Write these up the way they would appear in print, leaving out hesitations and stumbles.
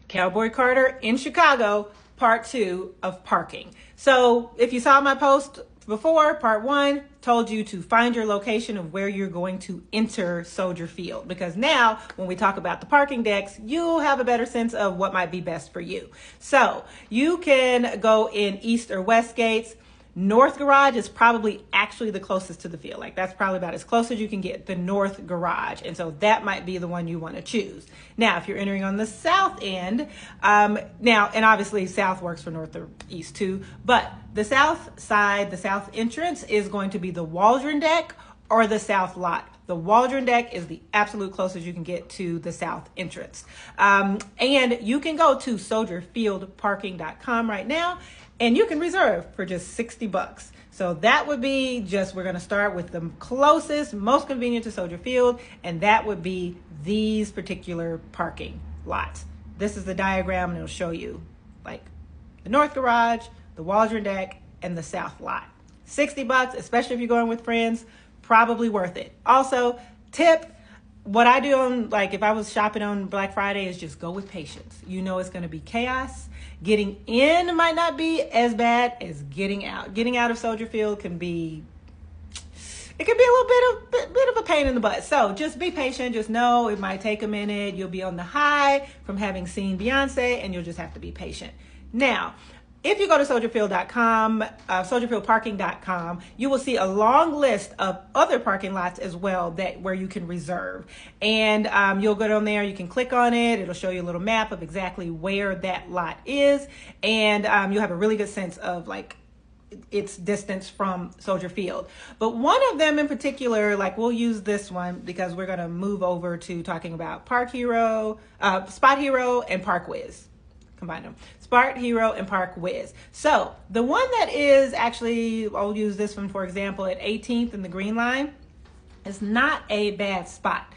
Cowboy Carter in Chicago, part 2 of parking. So if you saw my post before, part 1 told you to find your location of where you're going to enter Soldier Field, because now when we talk about the parking decks, you'll have a better sense of what might be best for you. So you can go in east or west gates. North garage is probably actually the closest to the field. Like, that's probably about as close as you can get, the north garage. And so that might be the one you want to choose. Now, if you're entering on the south end, now, and obviously south works for north or east too, but the south side, the south entrance is going to be the Waldron deck or the south lot. The Waldron deck is the absolute closest you can get to the south entrance. And you can go to soldierfieldparking.com right now, and you can reserve for just $60. So that would be just, we're going to start with the closest, most convenient to Soldier Field, and that would be these particular parking lots. This is the diagram, and it'll show you like the north garage, the Waldron deck, and the south lot. $60, especially if you're going with friends, probably worth it. Also, tip, what I do on, like, if I was shopping on Black Friday, is just go with patience. You know it's going to be chaos. Getting in might not be as bad as getting out. Getting out of Soldier Field can be, it can be a little bit of a pain in the butt. So just be patient. Just know it might take a minute. You'll be on the high from having seen Beyonce, and you'll just have to be patient. Now, if you go to soldierfield.com, soldierfieldparking.com, you will see a long list of other parking lots as well where you can reserve. And you'll go down there, you can click on it. It'll show you a little map of exactly where that lot is. And you'll have a really good sense of like its distance from Soldier Field. But one of them in particular, like, we'll use this one because we're going to move over to talking about Spot Hero and Park Whiz. Combine them. Spot Hero and Park Whiz. So the one that is actually, I'll use this one for example, at 18th and the Green Line, is not a bad spot.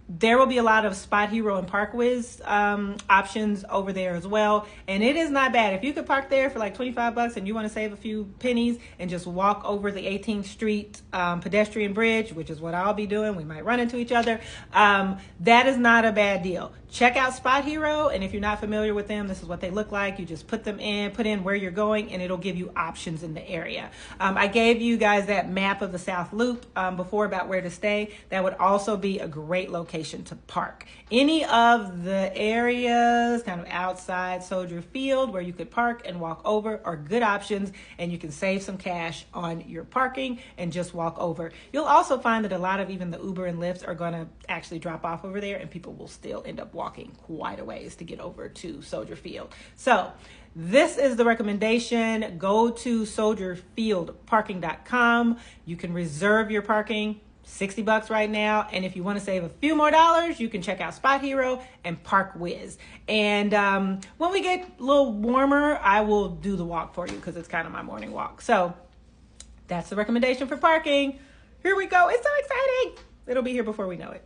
There will be a lot of Spot Hero and Park Whiz options over there as well. And it is not bad. If you could park there for like $25 and you want to save a few pennies and just walk over the 18th Street pedestrian bridge, which is what I'll be doing, we might run into each other, that is not a bad deal. Check out Spot Hero, and if you're not familiar with them, this is what they look like. You just put in where you're going, and it'll give you options in the area. I gave you guys that map of the South Loop before about where to stay. That would also be a great location to park. Any of the areas kind of outside Soldier Field where you could park and walk over are good options, and you can save some cash on your parking and just walk over. You'll also find that a lot of even the Uber and Lyfts are going to actually drop off over there, and people will still end up walking quite a ways to get over to Soldier Field. So this is the recommendation. Go to soldierfieldparking.com. You can reserve your parking, $60 right now. And if you want to save a few more dollars, you can check out Spot Hero and Park Whiz. And when we get a little warmer, I will do the walk for you because it's kind of my morning walk. So that's the recommendation for parking. Here we go. It's so exciting. It'll be here before we know it.